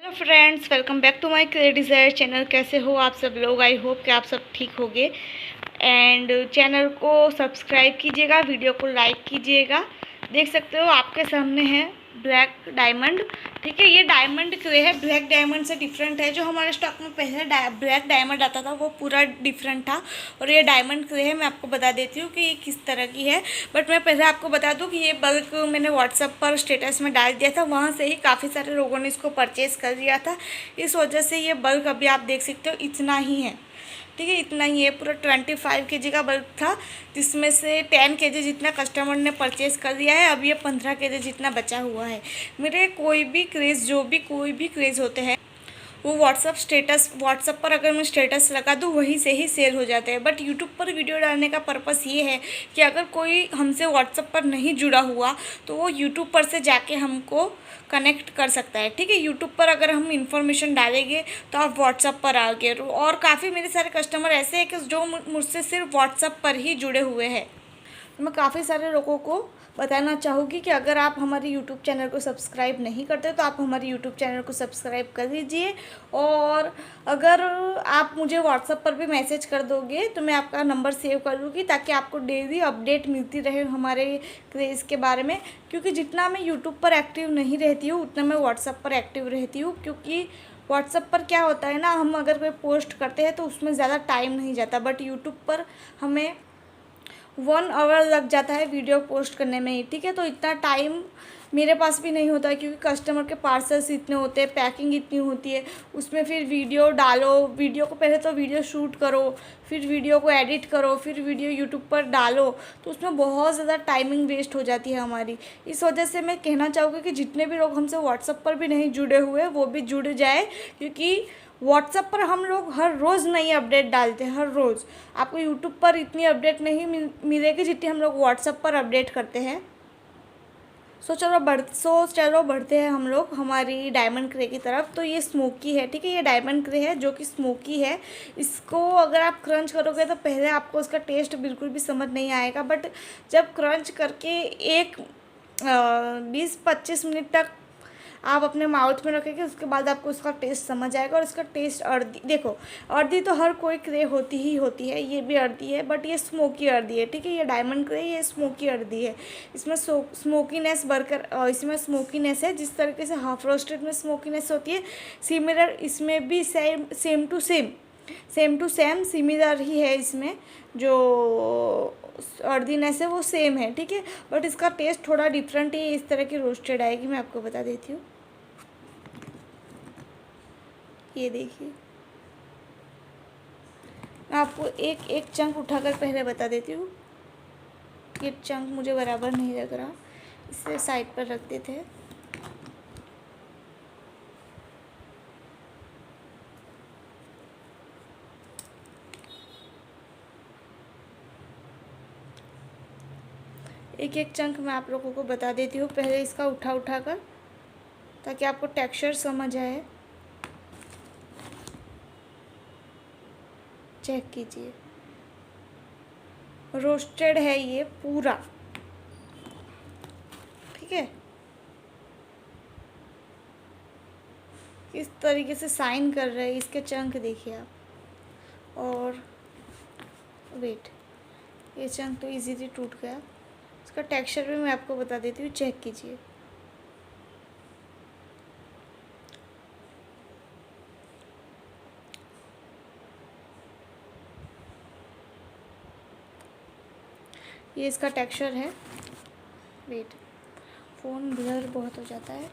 Hello friends, welcome back to my create desire channel. कैसे हो आप सब लोग? आई होप कि आप सब ठीक होगे। एंड चैनल को सब्सक्राइब कीजिएगा, वीडियो को लाइक कीजिएगा। देख सकते हो आपके सामने है ब्लैक डायमंड। ठीक है, ये डायमंड क्ले है, ब्लैक डायमंड से डिफरेंट है। जो हमारे स्टॉक में पहले ब्लैक डायमंड आता था वो पूरा डिफरेंट था, और ये डायमंड क्ले है। मैं आपको बता देती हूँ कि ये किस तरह की है, बट मैं पहले आपको बता दूँ कि ये बल्क मैंने व्हाट्सएप पर स्टेटस में डाल दिया था, वहाँ से ही काफ़ी सारे लोगों ने इसको परचेज़ कर लिया था। इस वजह से ये बल्क अभी आप देख सकते हो इतना ही है। ठीक है, इतना ही है। पूरा 25 kg का बल्क था, जिसमें से 10 kg जितना कस्टमर ने परचेज़ कर लिया है। अब ये 15 kg जितना बचा हुआ है। मेरे कोई भी क्रेज़ होते हैं वो व्हाट्सअप पर अगर मैं स्टेटस लगा दूँ वहीं से ही सेल हो जाते हैं। बट यूट्यूब पर वीडियो डालने का पर्पस ये है कि अगर कोई हमसे व्हाट्सअप पर नहीं जुड़ा हुआ तो वो यूट्यूब पर से जाके हमको कनेक्ट कर सकता है। ठीक है, यूट्यूब पर अगर हम इंफॉर्मेशन डालेंगे तो आप व्हाट्सअप पर आओगे। और काफ़ी मेरे सारे कस्टमर ऐसे हैं कि जो मुझसे सिर्फ व्हाट्सअप पर ही जुड़े हुए हैं। मैं काफ़ी सारे लोगों को बताना चाहूँगी कि अगर आप हमारे यूट्यूब चैनल को सब्सक्राइब नहीं करते तो आप हमारे यूट्यूब चैनल को सब्सक्राइब कर लीजिए। और अगर आप मुझे व्हाट्सएप पर भी मैसेज कर दोगे तो मैं आपका नंबर सेव कर लूँगी, ताकि आपको डेली अपडेट मिलती रहे हमारे क्रेज़ के बारे में। क्योंकि जितना मैं यूट्यूब पर एक्टिव नहीं रहती हूँ उतना मैं व्हाट्सएप पर एक्टिव रहती हूँ। क्योंकि व्हाट्सएप पर क्या होता है ना, हम अगर कोई पोस्ट करते हैं तो उसमें ज़्यादा टाइम नहीं जाता, बट यूट्यूब पर हमें 1 आवर लग जाता है वीडियो पोस्ट करने में ही। ठीक है, तो इतना टाइम मेरे पास भी नहीं होता है, क्योंकि कस्टमर के पार्सल्स इतने होते हैं, पैकिंग इतनी होती है, उसमें फिर वीडियो डालो, वीडियो को पहले तो वीडियो शूट करो, फिर वीडियो को एडिट करो, फिर वीडियो यूट्यूब पर डालो, तो उसमें बहुत ज़्यादा टाइमिंग वेस्ट हो जाती है हमारी। इस वजह से मैं कहना चाहूँगी कि जितने भी लोग हमसे व्हाट्सएप पर भी नहीं जुड़े हुए वो भी जुड़ जाए, क्योंकि व्हाट्सएप पर हम लोग हर रोज़ नई अपडेट डालते हैं। हर रोज़ आपको यूट्यूब पर इतनी अपडेट नहीं मिलेगी जितनी हम लोग व्हाट्सएप पर अपडेट करते हैं। चलो बढ़ते हैं हम लोग हमारी डायमंड क्रे की तरफ। तो ये स्मोकी है। ठीक है, ये डायमंड क्रे है जो कि स्मोकी है। इसको अगर आप क्रंच करोगे तो पहले आपको उसका टेस्ट बिल्कुल भी समझ नहीं आएगा, बट जब क्रंच करके एक 20-25 मिनट तक आप अपने माउथ में रखेंगे उसके बाद आपको उसका टेस्ट समझ आएगा। और इसका टेस्ट अर्दी, देखो अर्दी तो हर कोई क्रे होती ही होती है, ये भी अर्दी है, बट ये स्मोकी अर्दी है। ठीक है, ये डायमंड क्रे, ये स्मोकी अर्दी है। इसमें स्मोकीनेस इसमें स्मोकीनेस है। जिस तरीके से हाफ रोस्टेड में स्मोकीनेस होती है, सिमिलर इसमें भी सेम टू सेम सिमिलर ही है। इसमें जो अर्दीनेस है वो सेम है। ठीक है, बट इसका टेस्ट थोड़ा डिफरेंट है। इस तरह की रोस्टेड आएगी, मैं आपको बता देती हूँ। ये देखिए, मैं आपको एक एक चंक उठाकर पहले बता देती हूँ। ये चंक मुझे बराबर नहीं लग रहा, इसे साइड पर रख देते हैं। एक एक चंक मैं आप लोगों को बता देती हूँ पहले इसका उठा कर, ताकि आपको टेक्सचर समझ आए। चेक कीजिए, रोस्टेड है ये पूरा। ठीक है, इस तरीके से साइन कर रहे हैं। इसके चंक देखिए आप। और वेट, ये चंक तो इजीली टूट गया। इसका टेक्सचर भी मैं आपको बता देती हूँ, चेक कीजिए। ये इसका टेक्सचर है। वेट, फ़ोन ब्लर बहुत हो जाता है।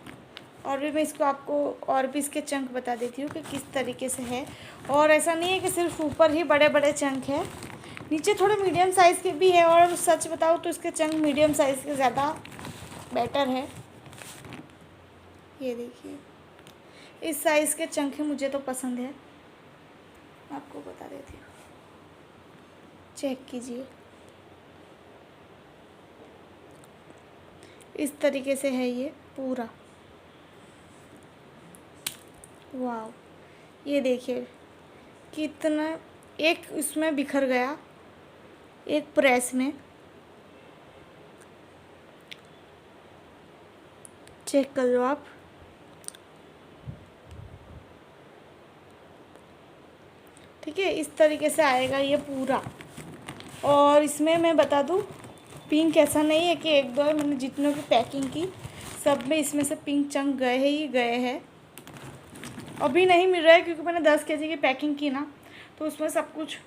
और भी मैं इसको आपको और भी इसके चंक बता देती हूँ कि किस तरीके से है। और ऐसा नहीं है कि सिर्फ ऊपर ही बड़े बड़े चंक है, नीचे थोड़े मीडियम साइज़ के भी है। और सच बताऊँ तो इसके चंक मीडियम साइज़ के ज़्यादा बेटर है। ये देखिए, इस साइज़ के चंक है, मुझे तो पसंद है। आपको बता देती हूँ, चेक कीजिए। इस तरीके से है ये पूरा। वाह, ये देखिए कितना एक इसमें बिखर गया एक प्रेस में। चेक कर लो आप। ठीक है, इस तरीके से आएगा ये पूरा। और इसमें मैं बता दूँ, पिंक ऐसा नहीं है कि एक दो है, मैंने जितनों की पैकिंग की सब में इसमें से पिंक चंक गए ही गए हैं। अभी नहीं मिल रहा है क्योंकि मैंने 10 केजी की पैकिंग की ना, तो उसमें सब कुछ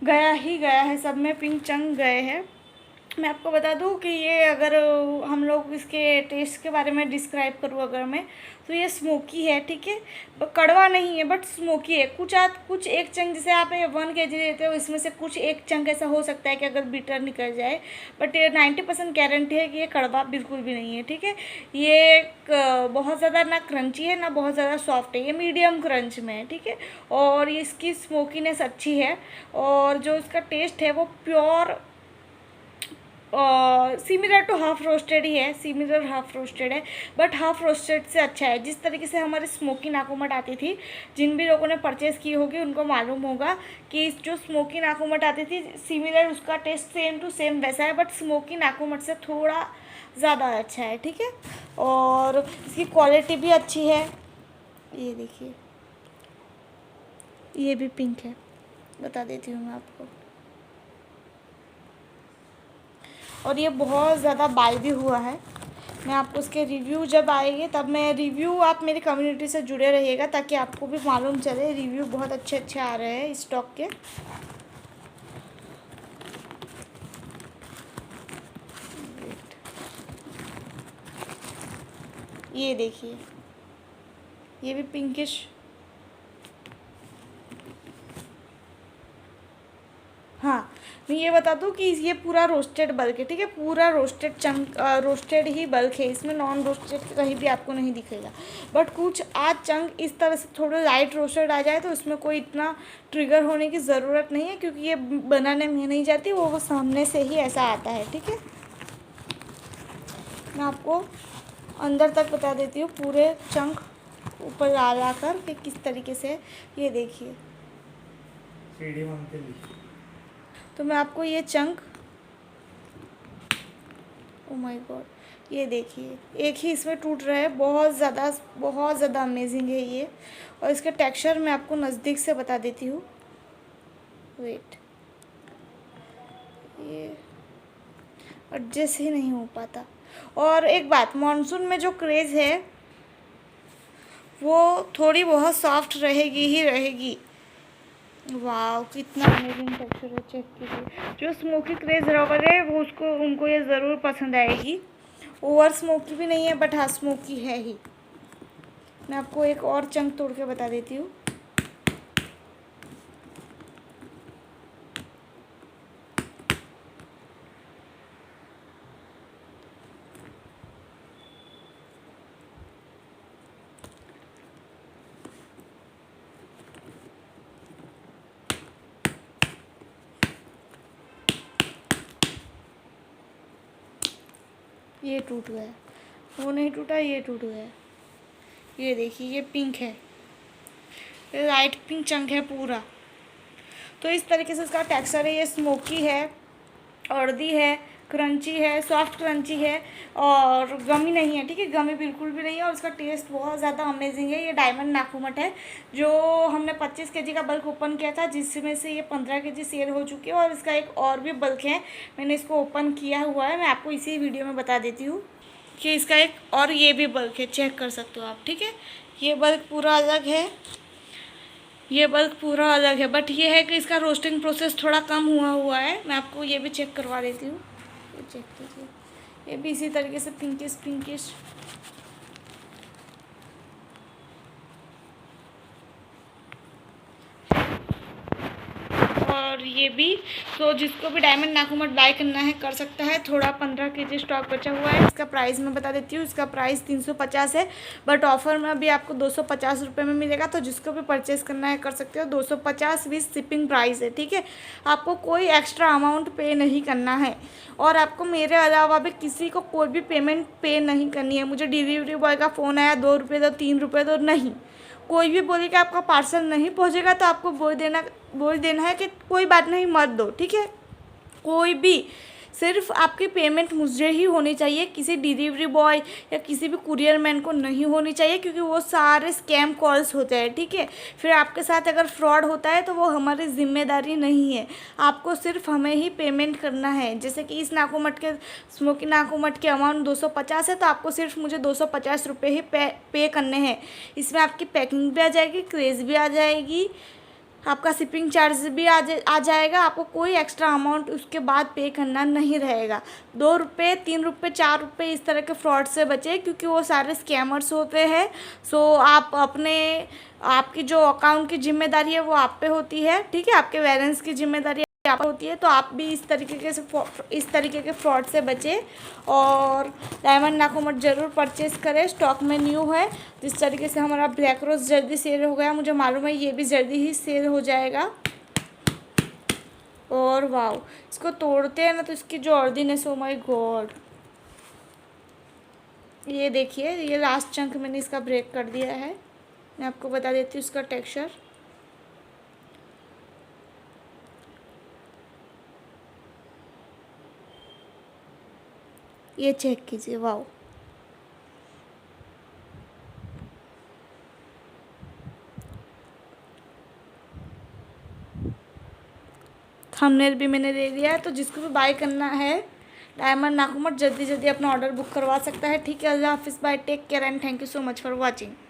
गया ही गया है, सब में पिंक चंक गए हैं। मैं आपको बता दूं कि ये अगर हम लोग इसके टेस्ट के बारे में डिस्क्राइब करूँ अगर मैं, तो ये स्मोकी है, ठीक है, कड़वा नहीं है बट स्मोकी है। कुछ एक चंक, जैसे आप 1 केजी लेते हो, इसमें से कुछ एक चंक ऐसा हो सकता है कि अगर बिटर निकल जाए, बट ये 90% गारंटी है कि ये कड़वा बिल्कुल भी नहीं है, ठीक है। ये बहुत ज़्यादा ना क्रंची है ना बहुत ज़्यादा सॉफ्ट है, ये मीडियम क्रंच में है, ठीक है। और इसकी स्मोकीनेस अच्छी है, और जो इसका टेस्ट है वो pure similar to half roasted ही है, सिमिलर हाफ़ रोस्टेड है, बट हाफ़ रोस्टेड से अच्छा है। जिस तरीके से हमारी स्मोकी नाकोमट आती थी, जिन भी लोगों ने परचेज़ की होगी उनको मालूम होगा कि जो स्मोकी नाकोमट आती थी सिमिलर, उसका टेस्ट सेम टू सेम वैसा है, बट स्मोकी नाकोमट से थोड़ा ज़्यादा अच्छा है, ठीक है। और इसकी क्वालिटी भी अच्छी है। ये देखिए, ये भी पिंक है, बता देती हूँ मैं आपको। और ये बहुत ज़्यादा बाय भी हुआ है। मैं आपको उसके रिव्यू जब आएंगे तब मैं रिव्यू, आप मेरी कम्युनिटी से जुड़े रहिएगा ताकि आपको भी मालूम चले। रिव्यू बहुत अच्छे अच्छे आ रहे हैं स्टॉक के। ये देखिए, ये भी पिंकिश, हाँ मैं ये बता दूँ कि ये पूरा रोस्टेड बल्क है, ठीक है, पूरा रोस्टेड चंक, रोस्टेड ही बल्क है, इसमें नॉन रोस्टेड कहीं भी आपको नहीं दिखेगा। बट कुछ आज चंक इस तरह से थोड़े लाइट रोस्टेड आ जाए तो इसमें कोई इतना ट्रिगर होने की ज़रूरत नहीं है, क्योंकि ये बनाने में नहीं जाती, वो सामने से ही ऐसा आता है, ठीक है। मैं आपको अंदर तक बता देती हूँ, पूरे चंक ऊपर ला कर कि किस तरीके से। ये देखिए, तो मैं आपको ये चंक, ओ माय गॉड, ये देखिए एक ही इसमें टूट रहा है, बहुत ज़्यादा अमेजिंग है ये। और इसका टेक्सचर मैं आपको नज़दीक से बता देती हूँ, वेट, ये एडजस्ट ही नहीं हो पाता। और एक बात, मानसून में जो क्रेज़ है वो थोड़ी बहुत सॉफ्ट रहेगी ही रहेगी। वाह, कितना अमेजिंग टेक्सचर है, चेक कीजिए। जो स्मोकी क्रेज़ रवर है वो उनको ये ज़रूर पसंद आएगी। ओवर स्मोकी भी नहीं है बट हाँ स्मोकी है ही। मैं आपको एक और चंक तोड़ के बता देती हूँ। ये टूट गया, वो नहीं टूटा, ये टूट गया। ये देखिए, ये पिंक है, ये लाइट पिंक चंक है पूरा। तो इस तरीके से इसका टेक्सचर है, ये स्मोकी है, अर्दी है, क्रंची है, सॉफ्ट क्रंची है, और गमी नहीं है, ठीक है, गमी बिल्कुल भी नहीं है। और इसका टेस्ट बहुत ज़्यादा अमेजिंग है। ये डायमंड नाकुमट है, जो हमने 25 केजी का बल्क ओपन किया था, जिसमें से ये 15 केजी सेल हो चुकी है। और इसका एक और भी बल्क है, मैंने इसको ओपन किया हुआ है, मैं आपको इसी वीडियो में बता देती हूँ कि इसका एक और ये भी बल्क है, चेक कर सकते हो आप, ठीक है। ये बल्क पूरा अलग है, ये बल्क पूरा अलग है, बट ये है कि इसका रोस्टिंग प्रोसेस थोड़ा कम हुआ है। मैं आपको ये भी चेक करवा देती हूँ, ये चेक कीजिए, ये भी इसी तरीके से पिंकिश। और ये भी, तो जिसको भी डायमंड नाकुमट बाय करना है कर सकता है। थोड़ा 15 केजी स्टॉक बचा हुआ है। इसका प्राइस मैं बता देती हूँ, इसका प्राइस 350 है, बट ऑफर में अभी आपको 250 रुपये में मिलेगा। तो जिसको भी परचेज़ करना है कर सकते हो। 250 विद शिपिंग प्राइस है, ठीक है, आपको कोई एक्स्ट्रा अमाउंट पे नहीं करना है। और आपको मेरे अलावा भी किसी को कोई भी पेमेंट पे नहीं करनी है। मुझे डिलीवरी बॉय का फ़ोन आया, 2 रुपये दो, 3 रुपये दो, नहीं। कोई भी बोले कि आपका पार्सल नहीं पहुंचेगा तो आपको बोल देना है कि कोई बात नहीं, मत दो, ठीक है। कोई भी सिर्फ आपकी पेमेंट मुझे ही होनी चाहिए, किसी डिलीवरी बॉय या किसी भी कुरियर मैन को नहीं होनी चाहिए, क्योंकि वो सारे स्कैम कॉल्स होते हैं, ठीक है। फिर आपके साथ अगर फ्रॉड होता है तो वो हमारी जिम्मेदारी नहीं है, आपको सिर्फ हमें ही पेमेंट करना है। जैसे कि इस नाकूमठ के स्मोकी नाकूमठ के अमाउंट 250 है, तो आपको सिर्फ मुझे 250 रुपये ही पे करने हैं। इसमें आपकी पैकिंग भी आ जाएगी, क्रेज़ भी आ जाएगी, आपका शिपिंग चार्ज भी आ जाएगा। आपको कोई एक्स्ट्रा अमाउंट उसके बाद पे करना नहीं रहेगा। 2 रुपये, 3 रुपये, 4 रुपये इस तरह के फ्रॉड से बचे, क्योंकि वो सारे स्कैमर्स होते हैं। सो आप आपकी जो अकाउंट की जिम्मेदारी है वो आप पे होती है, ठीक है। आपके बैलेंस की जिम्मेदारी आप होती है, तो आप भी इस तरीके के फ्रॉड से बचे। और डायमंड नाकूमठ ज़रूर परचेज़ करें, स्टॉक में न्यू है। जिस तरीके से हमारा ब्लैक रोज़ जल्दी सेल हो गया, मुझे मालूम है ये भी जल्दी ही सेल हो जाएगा। और वाह, इसको तोड़ते हैं ना तो इसकी जो ऑर्डिनेस, ओ माय गॉड, ये देखिए, ये लास्ट चंक मैंने इसका ब्रेक कर दिया है। मैं आपको बता देती हूँ इसका टेक्सचर। ये चेक कीजिए, वाओ। थंबनेल भी मैंने दे दिया है, तो जिसको भी बाय करना है डायमंड नाकूमठ जल्दी जल्दी अपना ऑर्डर बुक करवा सकता है, ठीक है। अल्लाह हाफिज़, bye, take care and thank you so much for watching.